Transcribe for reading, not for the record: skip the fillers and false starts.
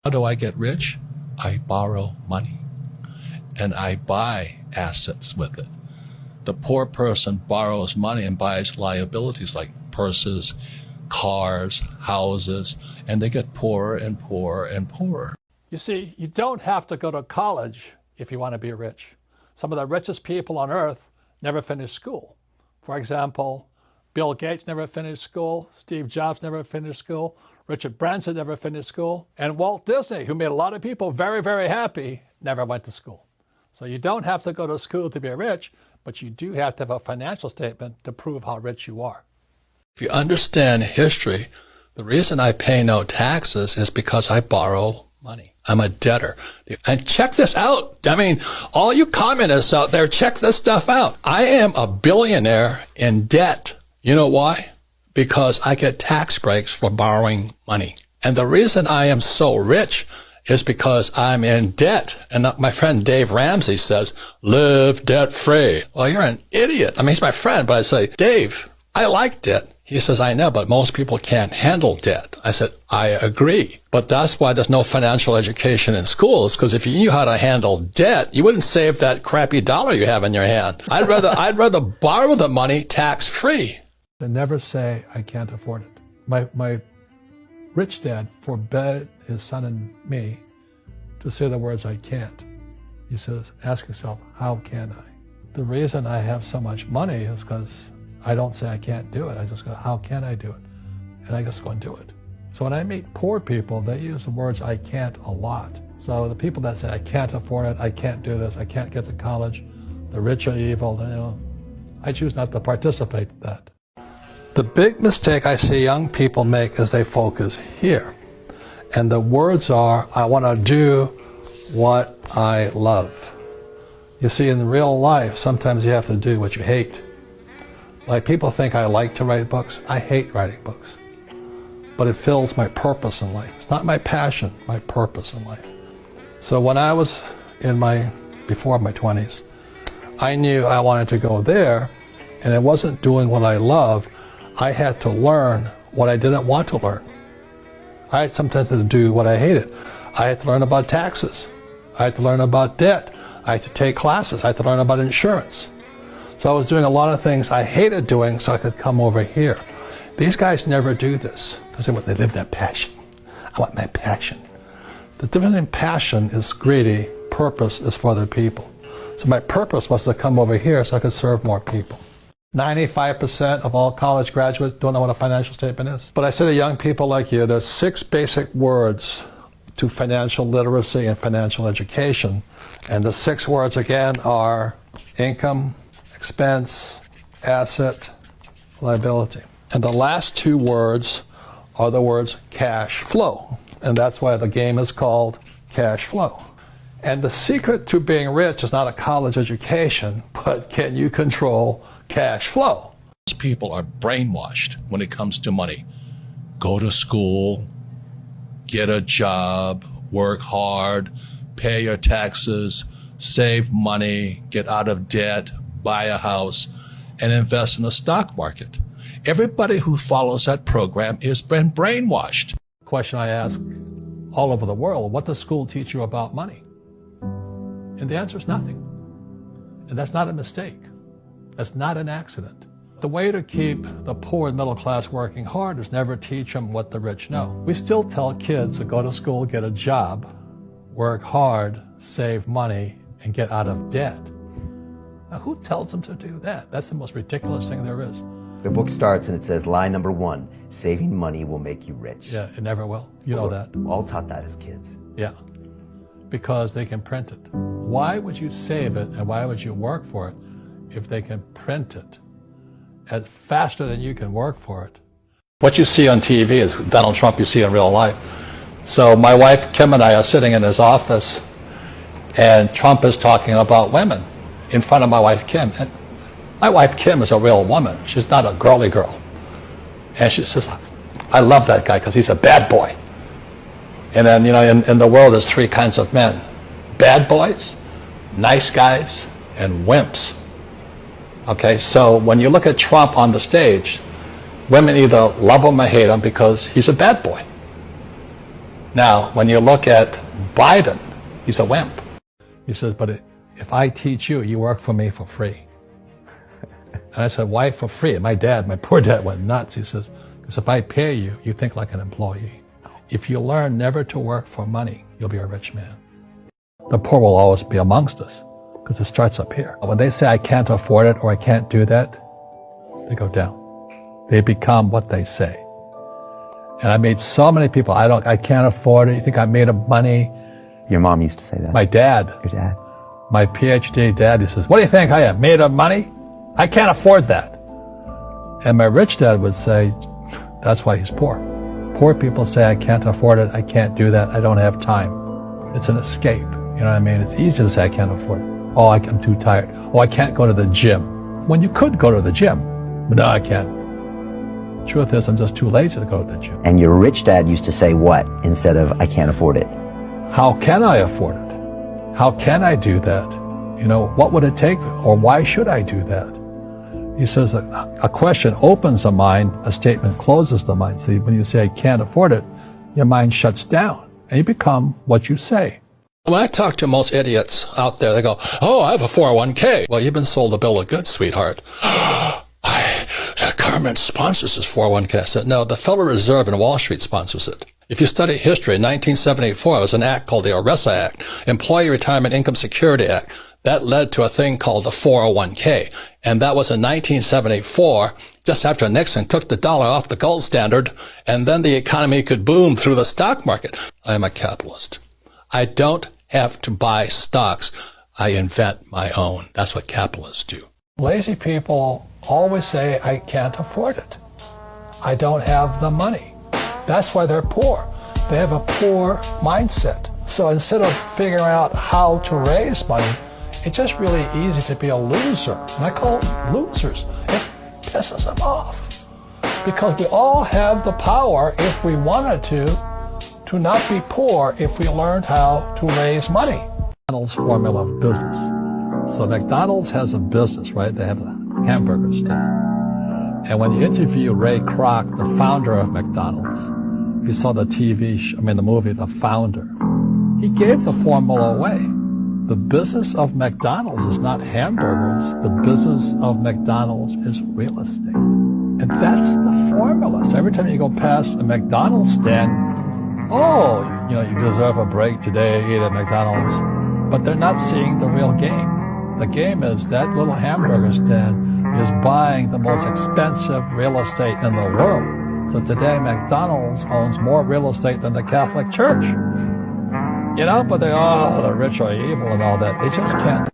How do I get rich? I borrow money and I buy assets with it. The poor person borrows money and buys liabilities like purses, cars, houses, and they get poorer and poorer and poorer. You see, you don't have to go to college if you want to be rich. Some of the richest people on earth never finished school. For example, Bill Gates never finished school, Steve Jobs never finished school, Richard Branson never finished school, and Walt Disney, who made a lot of people very, very happy, never went to school. So you don't have to go to school to be rich, but you do have to have a financial statement to prove how rich you are. If you understand history, the reason I pay no taxes is because I borrow money. I'm a debtor. And check this out. I mean, all you communists out there, check this stuff out. I am a billionaire in debt. You know why? Because I get tax breaks for borrowing money. And the reason I am so rich is because I'm in debt. And my friend Dave Ramsey says, live debt free. Well, you're an idiot. I mean, he's my friend, but I say, Dave, I like debt. He says, I know, but most people can't handle debt. I said, I agree. But that's why there's no financial education in schools, because if you knew how to handle debt, you wouldn't save that crappy dollar you have in your hand. I'd rather borrow the money tax free. To never say, I can't afford it. My rich dad forbade his son and me to say the words, I can't. He says, ask yourself, how can I? The reason I have so much money is because I don't say I can't do it. I just go, how can I do it? And I just go and do it. So when I meet poor people, they use the words I can't a lot. So the people that say I can't afford it, I can't do this, I can't get to college, the rich are evil, you know, I choose not to participate in that. The big mistake I see young people make is they focus here. And the words are, I want to do what I love. You see, in real life, sometimes you have to do what you hate. Like people think I like to write books. I hate writing books. But it fills my purpose in life. It's not my passion, my purpose in life. So when I was before my 20s, I knew I wanted to go there, and it wasn't doing what I loved. I had to learn what I didn't want to learn. I had sometimes to do what I hated. I had to learn about taxes. I had to learn about debt. I had to take classes. I had to learn about insurance. So I was doing a lot of things I hated doing so I could come over here. These guys never do this because they live that passion. I want my passion. The difference in passion is greedy, purpose is for other people. So my purpose was to come over here so I could serve more people. 95% of all college graduates don't know what a financial statement is. But I say to young people like you, there's 6 basic words to financial literacy and financial education. And the 6 words again are income, expense, asset, liability. And the last 2 words are the words cash flow. And that's why the game is called cash flow. And the secret to being rich is not a college education, but can you control cash flow? People are brainwashed when it comes to money. Go to school, get a job, work hard, pay your taxes, save money, get out of debt, buy a house, and invest in the stock market. Everybody who follows that program has been brainwashed. Question I ask all over the world, what does school teach you about money? And the answer is nothing. And that's not a mistake. That's not an accident. The way to keep the poor and middle class working hard is never teach them what the rich know. We still tell kids to go to school, get a job, work hard, save money, and get out of debt. Now, who tells them to do that? That's the most ridiculous thing there is. The book starts and it says, lie number 1, saving money will make you rich. Yeah, it never will. You know that. We're all taught that as kids. Yeah, because they can print it. Why would you save it and why would you work for it if they can print it faster than you can work for it? What you see on TV is Donald Trump you see in real life. So my wife Kim and I are sitting in his office and Trump is talking about women in front of my wife Kim. And my wife Kim is a real woman. She's not a girly girl. And she says, I love that guy because he's a bad boy. And then, you know, in the world there's 3 kinds of men. Bad boys, nice guys, and wimps. Okay, so when you look at Trump on the stage, women either love him or hate him because he's a bad boy. Now, when you look at Biden, he's a wimp. He says, but if I teach you, you work for me for free. And I said, why for free? And my poor dad went nuts. He says, because if I pay you, you think like an employee. If you learn never to work for money, you'll be a rich man. The poor will always be amongst us because it starts up here. When they say I can't afford it or I can't do that, they go down. They become what they say. And I made so many people, I can't afford it. You think I'm made of money? Your mom used to say that. My dad. Your dad. My PhD dad, he says, what do you think I am, made of money? I can't afford that. And my rich dad would say, that's why he's poor. Poor people say, I can't afford it, I can't do that, I don't have time. It's an escape, you know what I mean? It's easy to say, I can't afford it. Oh, I'm too tired. Oh, I can't go to the gym. When you could go to the gym. But no, I can't. Truth is, I'm just too lazy to go to the gym. And your rich dad used to say what instead of I can't afford it? How can I afford it? How can I do that? You know, what would it take? Or why should I do that? He says that a question opens the mind, a statement closes the mind. See, when you say I can't afford it, your mind shuts down and you become what you say. When I talk to most idiots out there, they go, oh, I have a 401k. Well, you've been sold a bill of goods, sweetheart. The government sponsors this 401k. I said, no, the Federal Reserve and Wall Street sponsors it. If you study history, in 1974, there was an act called the ERISA Act, Employee Retirement Income Security Act. That led to a thing called the 401k. And that was in 1974, just after Nixon took the dollar off the gold standard, and then the economy could boom through the stock market. I am a capitalist. I don't have to buy stocks. I invent my own. That's what capitalists do. Lazy people always say, I can't afford it. I don't have the money. That's why they're poor. They have a poor mindset. So instead of figuring out how to raise money, it's just really easy to be a loser. And I call them losers. It pisses them off. Because we all have the power, if we wanted to not be poor if we learned how to raise money. McDonald's formula of business. So McDonald's has a business, right? They have a hamburger stand. And when you interview Ray Kroc, the founder of McDonald's, if you saw the the movie, The Founder, he gave the formula away. The business of McDonald's is not hamburgers. The business of McDonald's is real estate. And that's the formula. So every time you go past a McDonald's stand, oh, you deserve a break today, eat at McDonald's. But they're not seeing the real game. The game is that little hamburger stand is buying the most expensive real estate in the world. So today McDonald's owns more real estate than the Catholic Church. But the rich are evil and all that. They just can't